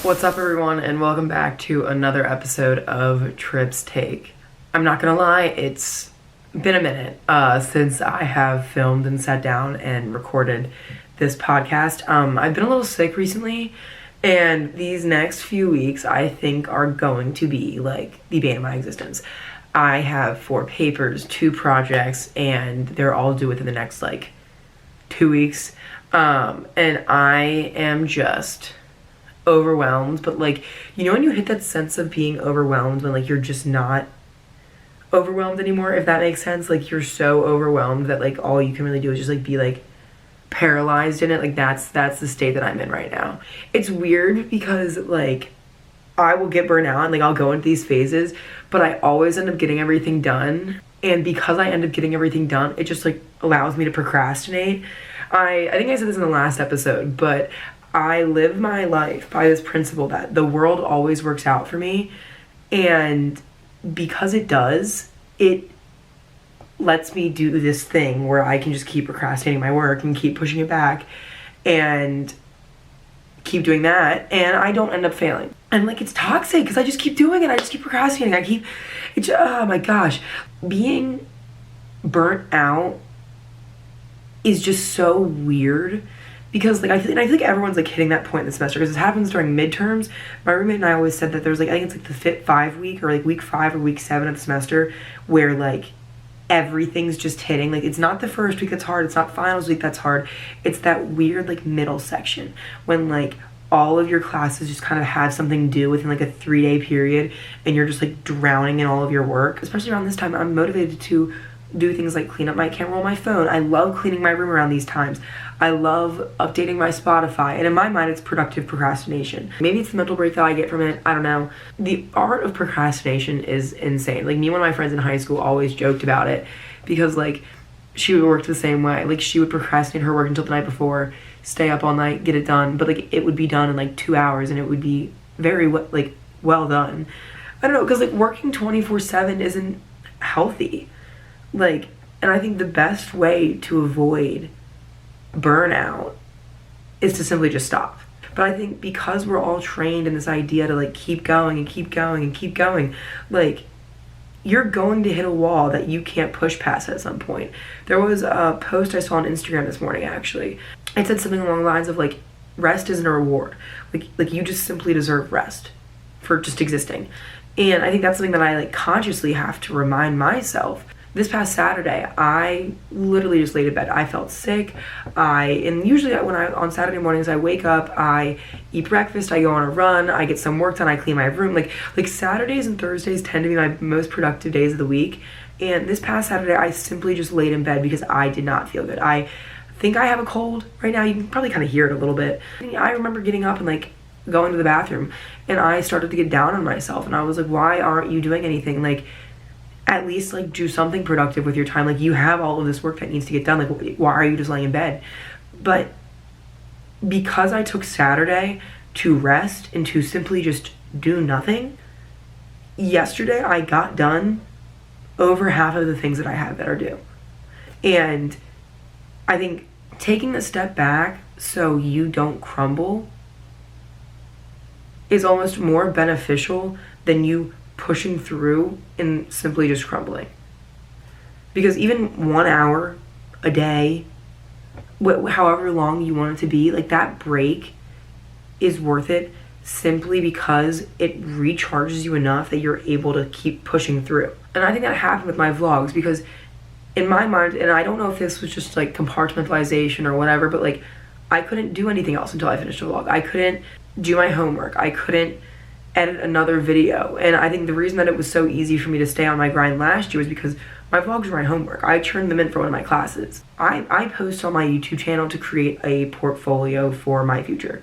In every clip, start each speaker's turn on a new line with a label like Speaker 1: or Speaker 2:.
Speaker 1: What's up, everyone, and welcome back to another episode of Tripp's Take. I'm not gonna lie, it's been a minute since I have filmed and sat down and recorded this podcast. I've been a little sick recently, and these next few weeks I think are going to be like the bane of my existence. I have 4 papers, 2 projects, and they're all due within the next 2 weeks. And I am just overwhelmed, but when you hit that sense of being overwhelmed when you're just not overwhelmed anymore, if that makes sense. You're so overwhelmed that all you can really do is just be paralyzed in it. That's the state that I'm in right now. It's weird because I will get burnt out and I'll go into these phases, but I always end up getting everything done. And because I end up getting everything done, it just allows me to procrastinate. I think I said this in the last episode, but I live my life by this principle that the world always works out for me. And because it does, it lets me do this thing where I can just keep procrastinating my work and keep pushing it back and keep doing that, and I don't end up failing. And it's toxic because I just keep doing it. I just keep procrastinating. Oh my gosh. Being burnt out is just so weird. Because I feel like everyone's hitting that point in the semester, because this happens during midterms. My roommate and I always said that there's I think it's the fit 5 week or week 5 or week 7 of the semester where everything's just hitting. It's not the first week that's hard, it's not finals week that's hard. It's that weird middle section when all of your classes just kind of have something due within a 3-day period, and you're just drowning in all of your work. Especially around this time, I'm motivated to do things like clean up my camera on my phone. I love cleaning my room around these times. I love updating my Spotify, and in my mind it's productive procrastination. Maybe it's the mental break that I get from it, I don't know. The art of procrastination is insane. Me and one of my friends in high school always joked about it because she worked the same way. She would procrastinate her work until the night before, stay up all night, get it done, but it would be done in 2 hours, and it would be very well done. I don't know, because working 24/7 isn't healthy. And I think the best way to avoid burnout is to simply just stop. But I think because we're all trained in this idea to keep going and keep going and keep going, you're going to hit a wall that you can't push past at some point. There was a post I saw on Instagram this morning, actually. It said something along the lines of rest isn't a reward. You just simply deserve rest for just existing. And I think that's something that I consciously have to remind myself. This past Saturday, I literally just laid in bed. I felt sick. And usually on Saturday mornings, I wake up, I eat breakfast, I go on a run, I get some work done, I clean my room. Saturdays and Thursdays tend to be my most productive days of the week. And this past Saturday, I simply just laid in bed because I did not feel good. I think I have a cold right now. You can probably kind of hear it a little bit. I remember getting up and going to the bathroom, and I started to get down on myself. And I was why aren't you doing anything? At least do something productive with your time. You have all of this work that needs to get done. Why are you just laying in bed? But because I took Saturday to rest and to simply just do nothing, yesterday I got done over half of the things that I have that are due. And I think taking a step back so you don't crumble is almost more beneficial than you pushing through and simply just crumbling. Because even 1 hour a day, however long you want it to be, that break is worth it simply because it recharges you enough that you're able to keep pushing through. And I think that happened with my vlogs, because in my mind, and I don't know if this was just compartmentalization or whatever, but I couldn't do anything else until I finished a vlog. I couldn't do my homework. I couldn't edit another video. And I think the reason that it was so easy for me to stay on my grind last year was because my vlogs were my homework. I turned them in for one of my classes. I post on my YouTube channel to create a portfolio for my future.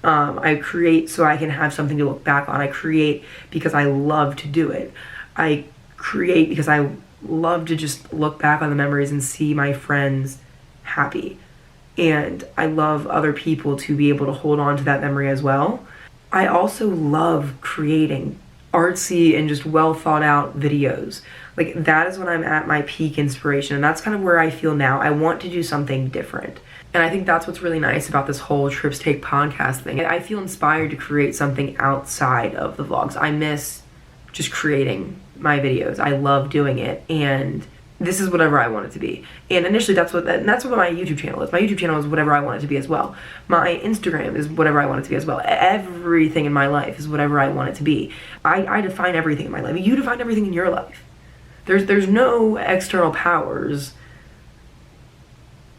Speaker 1: I create so I can have something to look back on. I create because I love to do it. I create because I love to just look back on the memories and see my friends happy. And I love other people to be able to hold on to that memory as well. I also love creating artsy and just well thought out videos. That is when I'm at my peak inspiration, and that's kind of where I feel now. I want to do something different. And I think that's what's really nice about this whole Tripp's Take podcast thing. I feel inspired to create something outside of the vlogs. I miss just creating my videos. I love doing it, and this is whatever I want it to be. And initially that's what my YouTube channel is. My YouTube channel is whatever I want it to be as well. My Instagram is whatever I want it to be as well. Everything in my life is whatever I want it to be. I define everything in my life. You define everything in your life. There's no external powers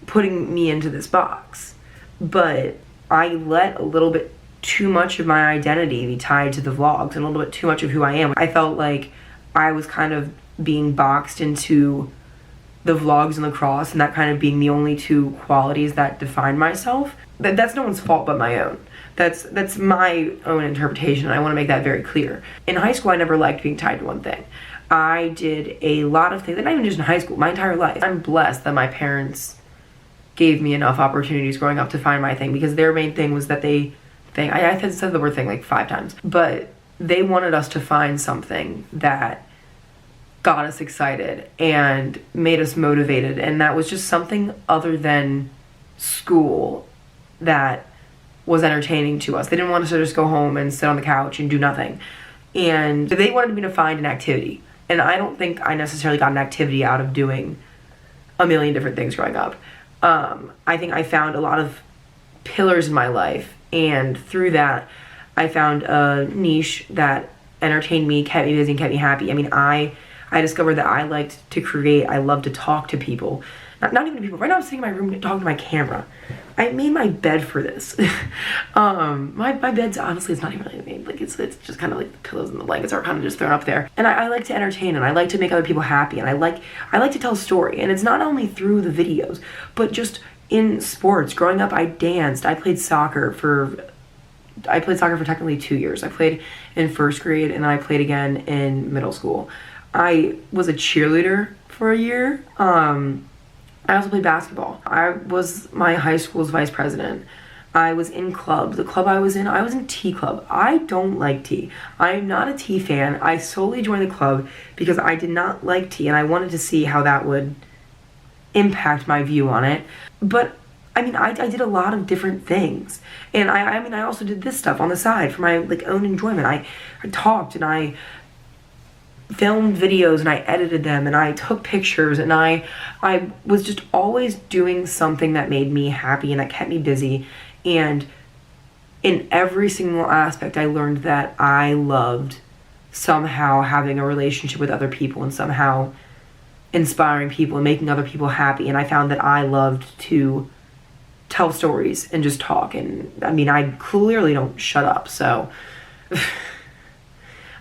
Speaker 1: putting me into this box. But I let a little bit too much of my identity be tied to the vlogs and a little bit too much of who I am. I felt like I was kind of being boxed into the vlogs and lacrosse, and that kind of being the only two qualities that define myself. That's no one's fault but my own. That's my own interpretation, and I want to make that very clear. In high school, I never liked being tied to one thing. I did a lot of things, and not even just in high school, my entire life. I'm blessed that my parents gave me enough opportunities growing up to find my thing, because their main thing was that I said the word thing like 5 times, but they wanted us to find something that got us excited and made us motivated, and that was just something other than school that was entertaining to us. They didn't want us to just go home and sit on the couch and do nothing, and they wanted me to find an activity. And I don't think I necessarily got an activity out of doing a million different things growing up. I think I found a lot of pillars in my life, and through that I found a niche that entertained me, kept me busy, and kept me happy. I mean, I discovered that I liked to create. I love to talk to people. Not even to people. Right now I'm sitting in my room talking to my camera. I made my bed for this. My bed's honestly, it's not even really made. Like it's just kind of like the pillows and the blankets are kind of just thrown up there. And I like to entertain, and I like to make other people happy, and I like to tell a story. And it's not only through the videos, but just in sports. Growing up, I danced. I played soccer for technically 2 years. I played in first grade, and then I played again in middle school. I was a cheerleader for a year. I also played basketball. I was my high school's vice president. I was in club. The club I was in tea club. I don't like tea. I'm not a tea fan. I solely joined the club because I did not like tea, and I wanted to see how that would impact my view on it. But I mean, I did a lot of different things, and I also did this stuff on the side for my own enjoyment. I talked, and I filmed videos, and I edited them, and I took pictures, and I was just always doing something that made me happy and that kept me busy. And in every single aspect, I learned that I loved somehow having a relationship with other people and somehow inspiring people and making other people happy. And I found that I loved to tell stories and just talk. And I mean, I clearly don't shut up, so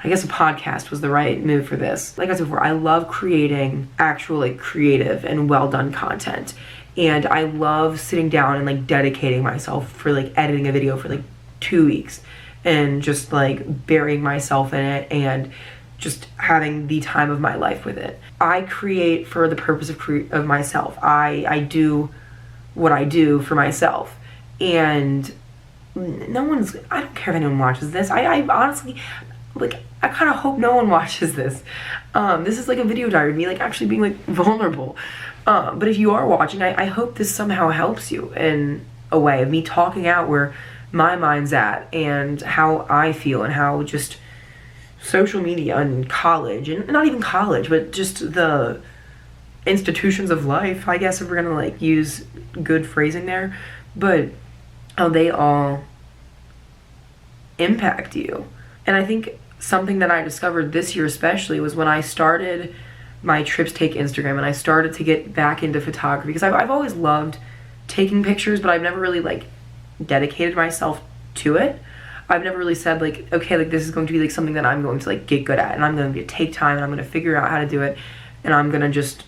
Speaker 1: I guess a podcast was the right move for this. Like I said before, I love creating actual creative and well done content. And I love sitting down and dedicating myself for editing a video for 2 weeks and just burying myself in it and just having the time of my life with it. I create for the purpose of myself. I do what I do for myself. And I don't care if anyone watches this. I honestly, I kind of hope no one watches this. This is a video diary of me actually being vulnerable. But if you are watching, I hope this somehow helps you in a way of me talking out where my mind's at and how I feel and how just social media and college, and not even college, but just the institutions of life, I guess, if we're gonna use good phrasing there, but how they all impact you. And I think something that I discovered this year especially was when I started my Tripp's Take Instagram and I started to get back into photography, because I've always loved taking pictures, but I've never really dedicated myself to it. I've never really said okay, this is going to be something that I'm going to get good at, and I'm going to take time, and I'm going to figure out how to do it, and I'm going to just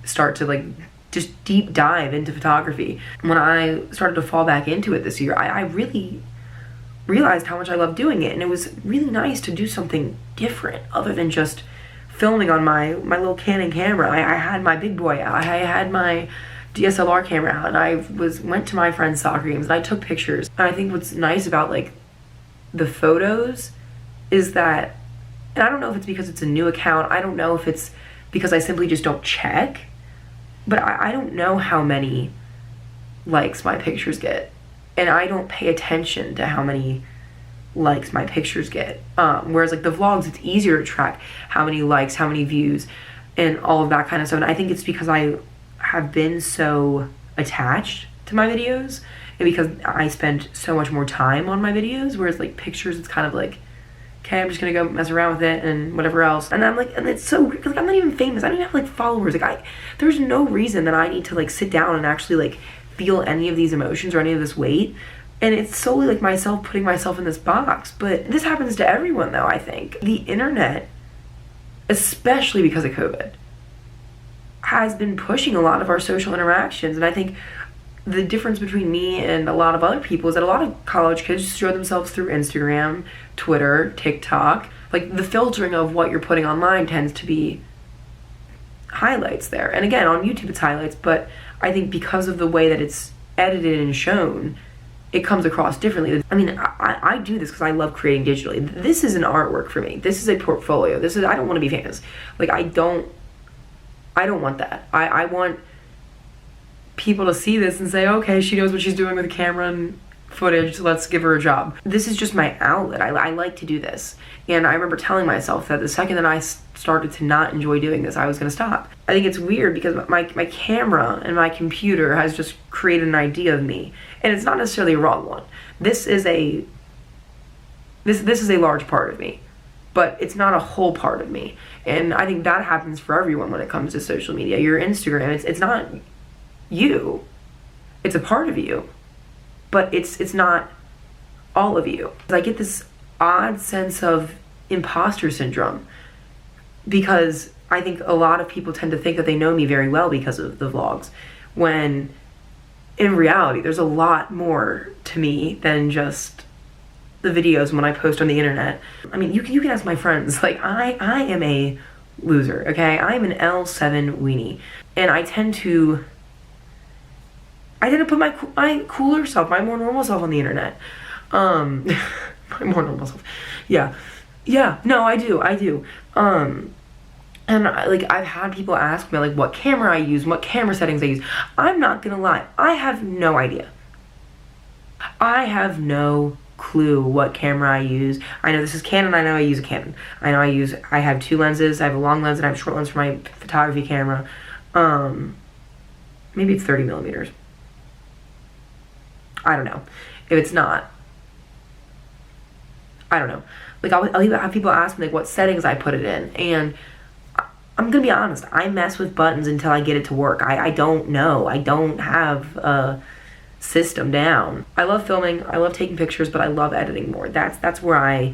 Speaker 1: start to just deep dive into photography. When I started to fall back into it this year, I really realized how much I loved doing it, and it was really nice to do something different other than just filming on my little Canon camera. I had my big boy out. I had my DSLR camera out, and I went to my friend's soccer games, and I took pictures. And I think what's nice about the photos is that, and I don't know if it's because it's a new account, I don't know if it's because I simply just don't check, but I don't know how many likes my pictures get. And I don't pay attention to how many likes my pictures get. Whereas like the vlogs, it's easier to track how many likes, how many views, and all of that kind of stuff. And I think it's because I have been so attached to my videos, and because I spend so much more time on my videos, whereas like pictures, it's kind of like, okay, I'm just gonna go mess around with it and whatever else. And I'm like, and it's so weird, because like, I'm not even famous. I don't even have like followers. Like there's no reason that I need to like sit down and actually like feel any of these emotions or any of this weight. And it's solely like myself putting myself in this box. But this happens to everyone though, I think. The internet, especially because of COVID, has been pushing a lot of our social interactions. And I think the difference between me and a lot of other people is that a lot of college kids show themselves through Instagram, Twitter, TikTok. Like the filtering of what you're putting online tends to be highlights there. And again, on YouTube it's highlights, but I think because of the way that it's edited and shown, it comes across differently. I mean, I do this because I love creating digitally. This is an artwork for me. This is a portfolio. I don't want to be famous. Like I don't want that. I want people to see this and say, okay, she knows what she's doing with the camera and footage, so let's give her a job. This is just my outlet. I like to do this. And I remember telling myself that the second that I started to not enjoy doing this, I was gonna stop. I think it's weird because my camera and my computer has just created an idea of me. And it's not necessarily a wrong one. This is a large part of me, but it's not a whole part of me. And I think that happens for everyone when it comes to social media. Your Instagram, it's not you. It's a part of you, but it's not all of you. I get this odd sense of imposter syndrome because I think a lot of people tend to think that they know me very well because of the vlogs, when in reality there's a lot more to me than just the videos when I post on the internet. I mean, you can ask my friends. Like I am a loser, okay? I'm an L7 weenie, and I tend to put my cooler self, my more normal self on the internet. My more normal self. Yeah, no, I do. And I've had people ask me like what camera I use, what camera settings I use. I'm not gonna lie, I have no idea. I have no clue what camera I use. I know this is Canon, I know I use a Canon. I have two lenses, I have a long lens and I have a short lens for my photography camera. Maybe it's 30 millimeters. I don't know. If it's not, I don't know. Like I'll even have people ask me like what settings I put it in, and I'm gonna be honest, I mess with buttons until I get it to work. I don't know. I don't have a system down. I love filming, I love taking pictures, but I love editing more. That's where I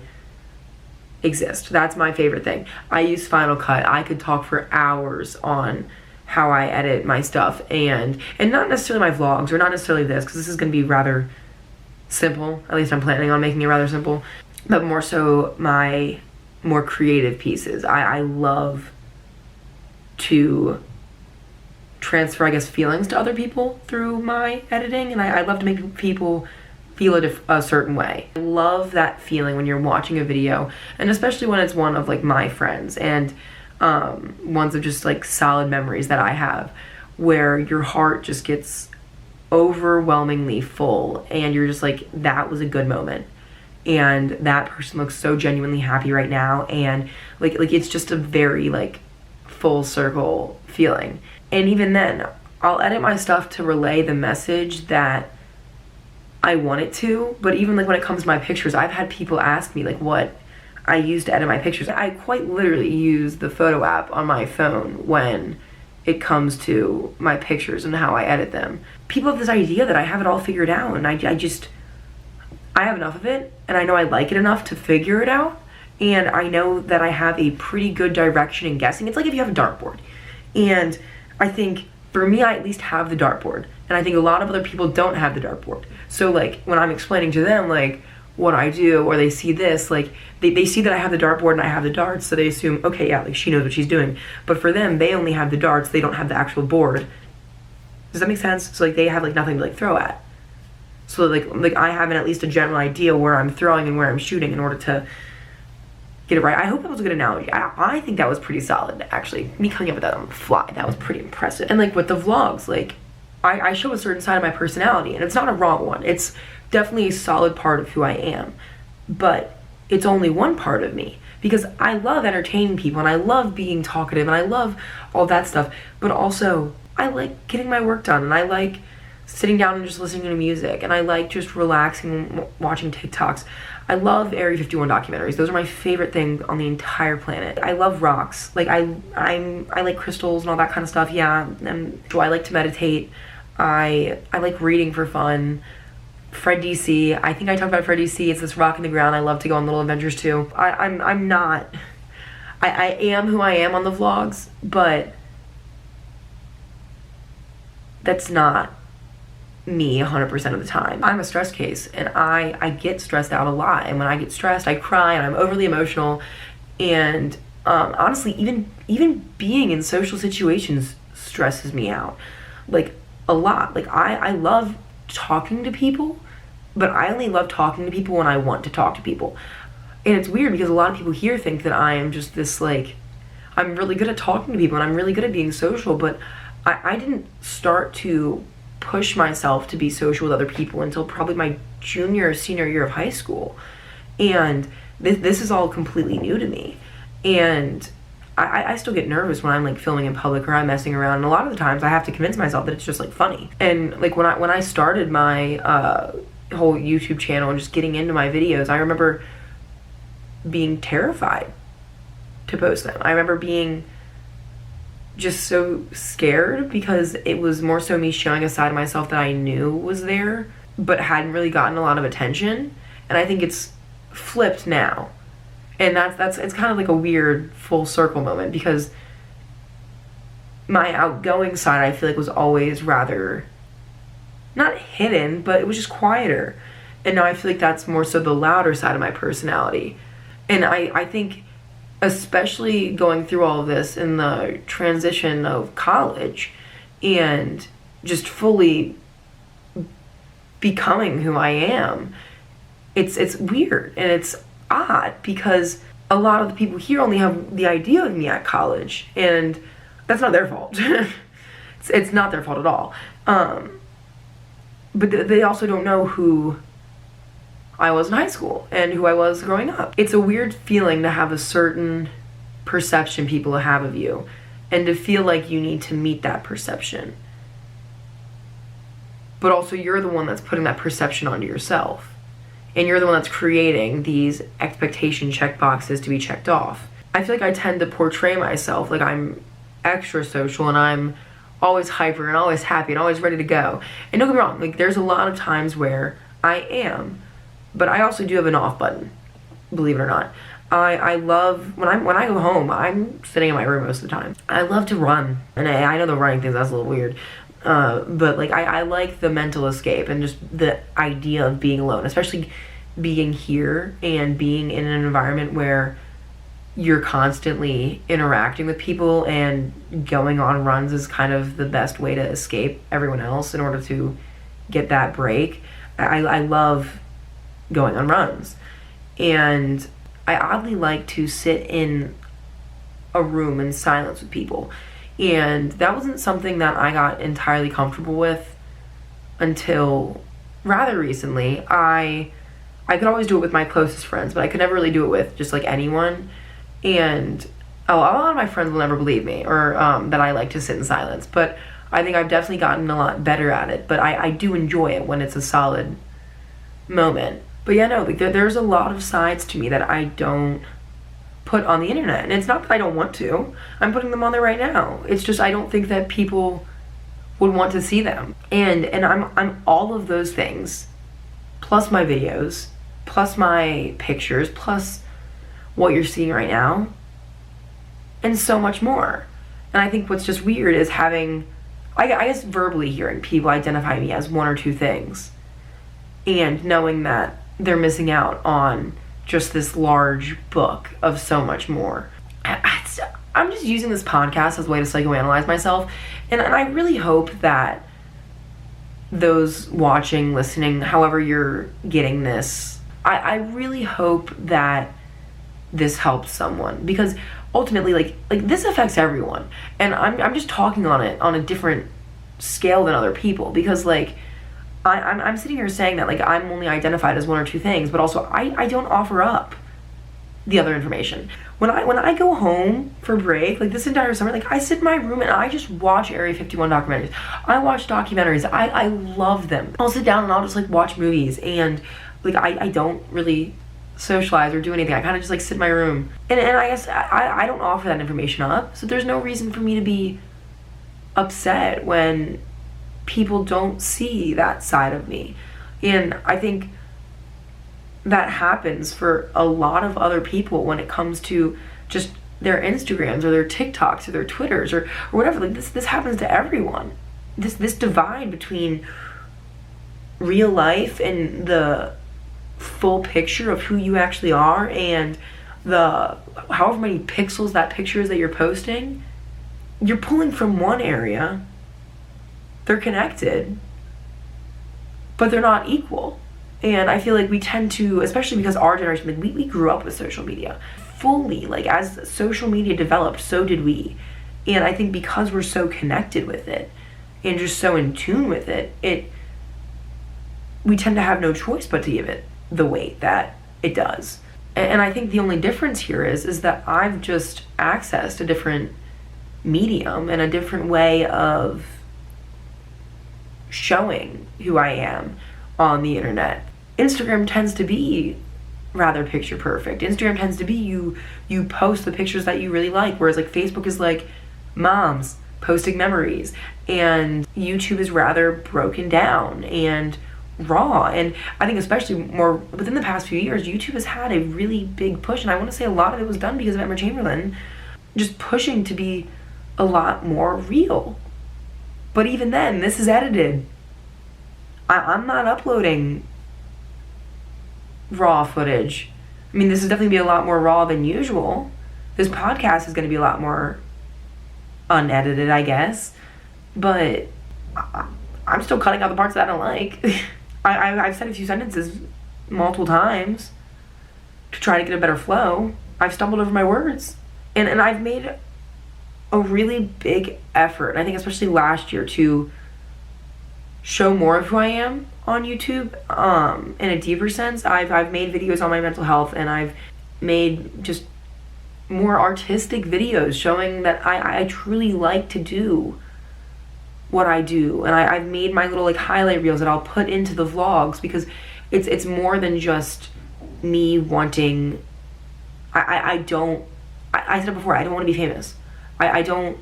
Speaker 1: exist. That's my favorite thing. I use Final Cut. I could talk for hours on how I edit my stuff, and not necessarily my vlogs, or not necessarily this, because this is going to be rather simple. At least I'm planning on making it rather simple, but more so my more creative pieces. I love to transfer, I guess, feelings to other people through my editing, and I love to make people feel it a certain way. I love that feeling when you're watching a video, and especially when it's one of like my friends, and ones of just like solid memories that I have, where your heart just gets overwhelmingly full and you're just like, that was a good moment, and that person looks so genuinely happy right now, and like it's just a very like full circle feeling. And even then, I'll edit my stuff to relay the message that I want it to. But even like when it comes to my pictures, I've had people ask me like what I use to edit my pictures. I quite literally use the photo app on my phone when it comes to my pictures and how I edit them. People have this idea that I have it all figured out, and I have enough of it, and I know I like it enough to figure it out, and I know that I have a pretty good direction in guessing. It's like if you have a dartboard, and I think for me, I at least have the dartboard, and I think a lot of other people don't have the dartboard. So like when I'm explaining to them like what I do, or they see this, like they see that I have the dartboard and I have the darts, so they assume, okay, yeah, like she knows what she's doing. But for them, they only have the darts, they don't have the actual board. Does that make sense? So like they have like nothing to like throw at. So like I have at least a general idea where I'm throwing and where I'm shooting in order to get it right. I hope that was a good analogy. I think that was pretty solid, actually. Me coming up with that on the fly, that was pretty impressive. And like with the vlogs, like I show a certain side of my personality, and it's not a wrong one. It's definitely a solid part of who I am. But it's only one part of me, because I love entertaining people, and I love being talkative, and I love all that stuff. But also, I like getting my work done, and I like sitting down and just listening to music, and I like just relaxing, watching TikToks. I love Area 51 documentaries. Those are my favorite thing on the entire planet. I love rocks. Like, I like crystals and all that kind of stuff, yeah. And so I like to meditate. I like reading for fun. Fred DC. I think I talked about Fred DC. It's this rock in the ground I love to go on little adventures to. I am who I am on the vlogs, but that's not me 100% of the time. I'm a stress case, and I get stressed out a lot, and when I get stressed I cry and I'm overly emotional, and honestly even being in social situations stresses me out, like, a lot. Like, I love talking to people, but I only love talking to people when I want to talk to people. And it's weird because a lot of people here think that I am just this, like, I'm really good at talking to people and I'm really good at being social, but I didn't start to push myself to be social with other people until probably my junior or senior year of high school. And this is all completely new to me. And I still get nervous when I'm, like, filming in public or I'm messing around, and a lot of the times I have to convince myself that it's just, like, funny. And, like, when I started my whole YouTube channel and just getting into my videos, I remember being terrified to post them. I remember being just so scared because it was more so me showing a side of myself that I knew was there but hadn't really gotten a lot of attention. And I think it's flipped now. And it's kind of like a weird full circle moment, because my outgoing side, I feel like, was always rather not hidden, but it was just quieter. And now I feel like that's more so the louder side of my personality. And I think, especially going through all of this in the transition of college and just fully becoming who I am, it's weird and it's odd, because a lot of the people here only have the idea of me at college, and that's not their fault. It's not their fault at all. But they also don't know who I was in high school and who I was growing up. It's a weird feeling to have a certain perception people have of you, and to feel like you need to meet that perception. But also, you're the one that's putting that perception onto yourself. And you're the one that's creating these expectation check boxes to be checked off. I feel like I tend to portray myself like I'm extra social and I'm always hyper and always happy and always ready to go. And don't get me wrong, like, there's a lot of times where I am, but I also do have an off button, believe it or not. I love, when I go home, I'm sitting in my room most of the time. I love to run, and I know the running thing, that's a little weird. But, like, I like the mental escape and just the idea of being alone, especially being here and being in an environment where you're constantly interacting with people, and going on runs is kind of the best way to escape everyone else in order to get that break. I love going on runs, and I oddly like to sit in a room in silence with people. And that wasn't something that I got entirely comfortable with until rather recently. I could always do it with my closest friends, but I could never really do it with just, like, anyone. And a lot of my friends will never believe me, or that I like to sit in silence. But I think I've definitely gotten a lot better at it. But I do enjoy it when it's a solid moment. But yeah, no, like, there's a lot of sides to me that I don't put on the internet, and it's not that I don't want to. I'm putting them on there right now. It's just I don't think that people would want to see them. And I'm all of those things, plus my videos, plus my pictures, plus what you're seeing right now, and so much more. And I think what's just weird is having, I guess, verbally hearing people identify me as one or two things, and knowing that they're missing out on just this large book of so much more. I'm just using this podcast as a way to psychoanalyze myself, and I really hope that those watching, listening, however you're getting this, I really hope that this helps someone, because ultimately, like this affects everyone, and I'm just talking on it on a different scale than other people, because like I'm sitting here saying that like I'm only identified as one or two things, but also I don't offer up the other information. When I go home for break, like this entire summer, like I sit in my room and I just watch Area 51 documentaries. I watch documentaries. I love them. I'll sit down and I'll just like watch movies, and like I don't really socialize or do anything. I kind of just like sit in my room. And I guess I don't offer that information up. So there's no reason for me to be upset when people don't see that side of me. And I think that happens for a lot of other people when it comes to just their Instagrams or their TikToks or their Twitters or whatever. Like this happens to everyone. This divide between real life and the full picture of who you actually are and the however many pixels that picture is that you're posting, you're pulling from one area. They're connected, but they're not equal. And I feel like we tend to, especially because our generation, like we grew up with social media fully. Like as social media developed, so did we. And I think because we're so connected with it and just so in tune with it, we tend to have no choice but to give it the weight that it does. And I think the only difference here is that I've just accessed a different medium and a different way of showing who I am on the internet. Instagram tends to be rather picture perfect. Instagram tends to be you post the pictures that you really like, whereas like Facebook is like moms posting memories, and YouTube is rather broken down and raw. And I think especially more within the past few years, YouTube has had a really big push, and I want to say a lot of it was done because of Emma Chamberlain just pushing to be a lot more real. But even then, this is edited. I'm not uploading raw footage. I mean, this is definitely be a lot more raw than usual. This podcast is going to be a lot more unedited, I guess. But I'm still cutting out the parts that I don't like. I've said a few sentences multiple times to try to get a better flow. I've stumbled over my words. And I've made a really big effort, I think especially last year, to show more of who I am on YouTube in a deeper sense. I've made videos on my mental health, and I've made just more artistic videos showing that I truly like to do what I do. And I've made my little like highlight reels that I'll put into the vlogs, because it's more than just me wanting, I said it before, I don't want to be famous. I don't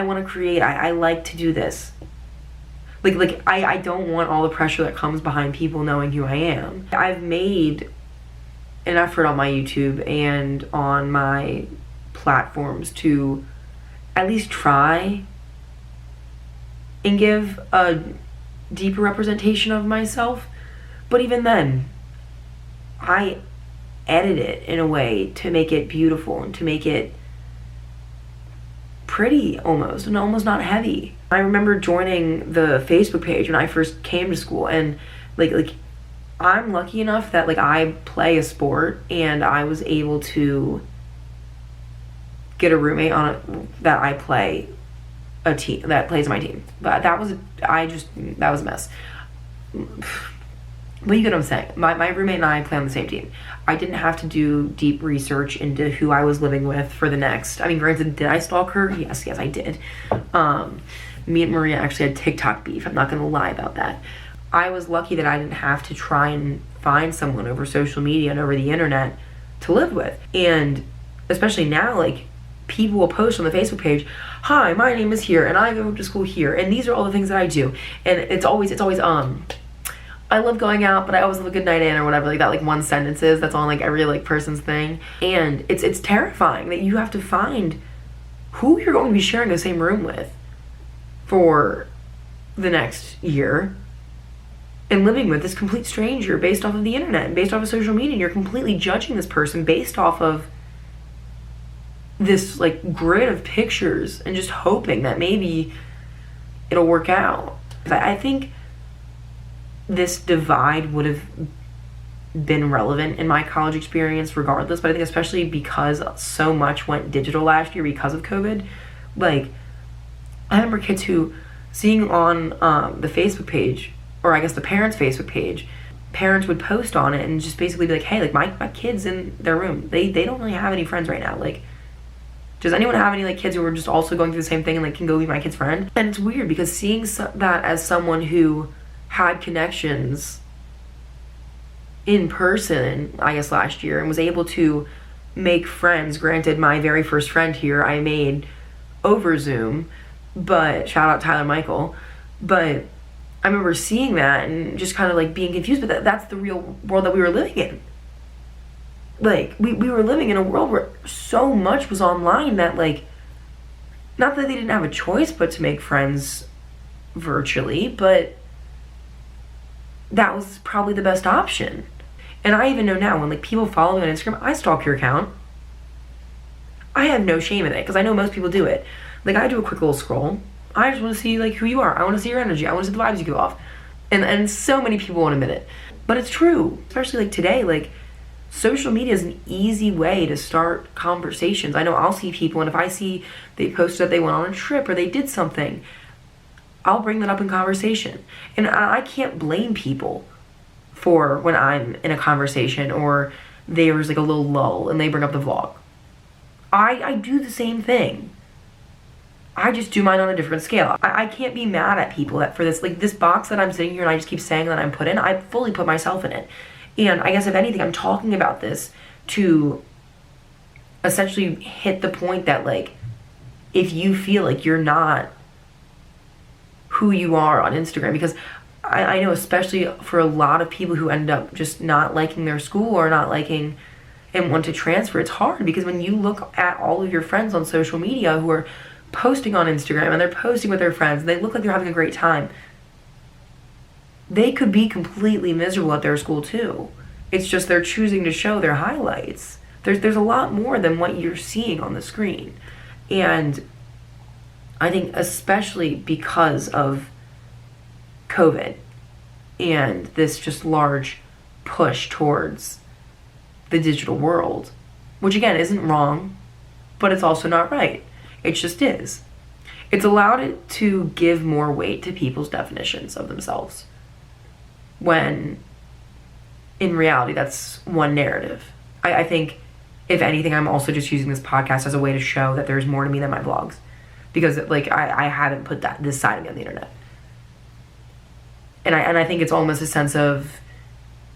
Speaker 1: want to create. I like to do this. Like I don't want all the pressure that comes behind people knowing who I am. I've made an effort on my YouTube and on my platforms to at least try and give a deeper representation of myself. But even then, I edit it in a way to make it beautiful and to make it pretty almost, and almost not heavy. I remember joining the Facebook page when I first came to school, and like I'm lucky enough that like I play a sport and I was able to get a roommate that I play a team that plays my team. But that was a mess. But you get what I'm saying. My roommate and I play on the same team. I didn't have to do deep research into who I was living with for the next. I mean, granted, did I stalk her? Yes, I did. Me and Maria actually had TikTok beef. I'm not going to lie about that. I was lucky that I didn't have to try and find someone over social media and over the internet to live with. And especially now, like, people will post on the Facebook page, "Hi, my name is here, and I go to school here, and these are all the things that I do." And it's always I love going out, but I always have a good night in, or whatever, like that, like one sentences that's on like every like person's thing. And it's terrifying that you have to find who you're going to be sharing the same room with for the next year, and living with this complete stranger based off of the internet and based off of social media. And you're completely judging this person based off of this like grid of pictures and just hoping that maybe it'll work out. I think this divide would have been relevant in my college experience regardless, but I think especially because so much went digital last year because of COVID, like, I remember kids who, seeing on the Facebook page, or I guess the parents' Facebook page, parents would post on it and just basically be like, hey, like, my kid's in their room. They don't really have any friends right now. Like, does anyone have any, like, kids who are just also going through the same thing and, like, can go be my kid's friend? And it's weird because seeing that as someone who had connections in person, I guess, last year, and was able to make friends. Granted, my very first friend here I made over Zoom, but shout out Tyler Michael. But I remember seeing that and just kind of like being confused, but that's the real world that we were living in. Like, we were living in a world where so much was online that, like, not that they didn't have a choice but to make friends virtually, but that was probably the best option. And I even know now when, like, people follow me on Instagram, I stalk your account. I have no shame in it because I know most people do it. Like, I do a quick little scroll. I just want to see, like, who you are. I want to see your energy. I want to see the vibes you give off. And so many people won't admit it. But it's true. Especially, like, today, like, social media is an easy way to start conversations. I know I'll see people, and if I see they posted that they went on a trip or they did something, I'll bring that up in conversation. And I can't blame people for when I'm in a conversation or there's, like, a little lull and they bring up the vlog. I do the same thing. I just do mine on a different scale. I can't be mad at people that for this, like, this box that I'm sitting here and I just keep saying that I'm put in, I fully put myself in it. And I guess if anything, I'm talking about this to essentially hit the point that, like, if you feel like you're not who you are on Instagram, because I know especially for a lot of people who end up just not liking their school or not liking and want to transfer, it's hard because when you look at all of your friends on social media who are posting on Instagram and they're posting with their friends and they look like they're having a great time, they could be completely miserable at their school too. It's just they're choosing to show their highlights. There's a lot more than what you're seeing on the screen. And I think especially because of COVID and this just large push towards the digital world, which again isn't wrong, but it's also not right. It just is. It's allowed it to give more weight to people's definitions of themselves, when in reality that's one narrative. I think if anything, I'm also just using this podcast as a way to show that there's more to me than my vlogs, because, like, I haven't put this side of me on the internet, and I think it's almost a sense of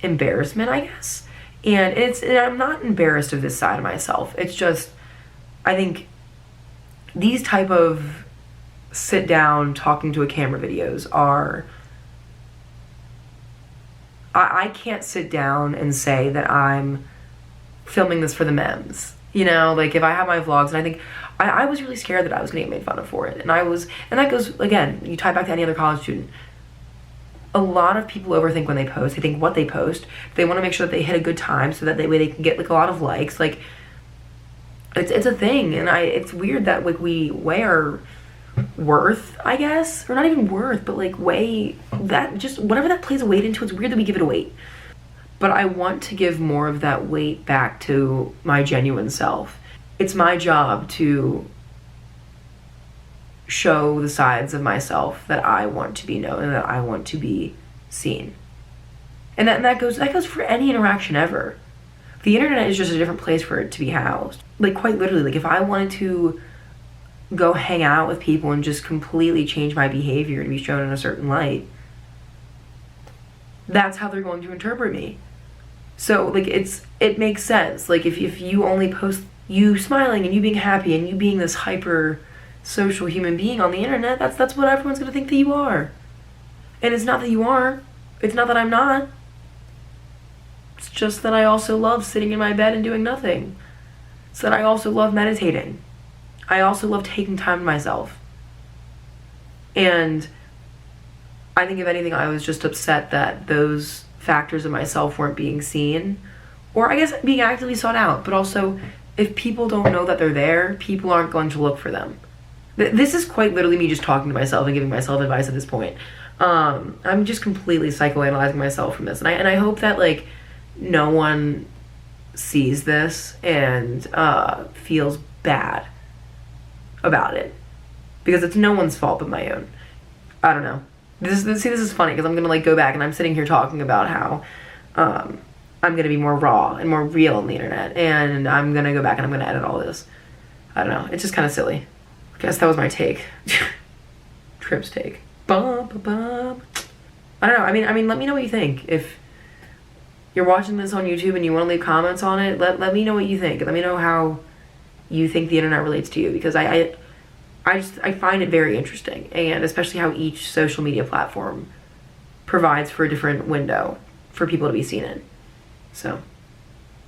Speaker 1: embarrassment, I guess. And I'm not embarrassed of this side of myself. It's just, I think these type of sit down talking to a camera videos are, I can't sit down and say that I'm filming this for the memes. You know, like, if I have my vlogs, and I think I was really scared that I was gonna get made fun of for it. And that goes, again, you tie back to any other college student. A lot of people overthink when they post. They think what they post. They want to make sure that they hit a good time so that way they can get, like, a lot of likes. Like, it's a thing, and it's weird that, like, we weigh our worth, I guess, or not even worth, but, like, weigh that, just whatever that plays a weight into. It's weird that we give it a weight, but I want to give more of that weight back to my genuine self. It's my job to show the sides of myself that I want to be known and that I want to be seen. And that goes for any interaction ever. The internet is just a different place for it to be housed. Like, quite literally, like, if I wanted to go hang out with people and just completely change my behavior to be shown in a certain light, that's how they're going to interpret me. So, like, it makes sense. Like, if you only post you smiling and you being happy and you being this hyper social human being on the internet, that's what everyone's gonna think that you are. And it's not that you are. It's not that I'm not. It's just that I also love sitting in my bed and doing nothing. It's that I also love meditating. I also love taking time to myself. And I think if anything, I was just upset that those factors of myself weren't being seen, or I guess being actively sought out. But also, if people don't know that they're there, people aren't going to look for them. This is quite literally me just talking to myself and giving myself advice at this point. I'm just completely psychoanalyzing myself from this. And I hope that, like, no one sees this and feels bad about it, because it's no one's fault but my own. I don't know. This is funny because I'm gonna like go back and I'm sitting here talking about how I'm gonna be more raw and more real on the internet, and I'm gonna go back and I'm gonna edit all this. I don't know. It's just kind of silly. I guess that was my take. Tripp's take. Bum, bum, bum. I don't know. I mean, let me know what you think. If you're watching this on YouTube and you want to leave comments on it, let me know what you think. Let me know how you think the internet relates to you, because I find it very interesting, and especially how each social media platform provides for a different window for people to be seen in. So,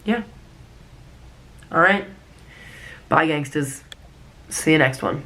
Speaker 1: yeah. All right. Bye, gangsters. See you next one.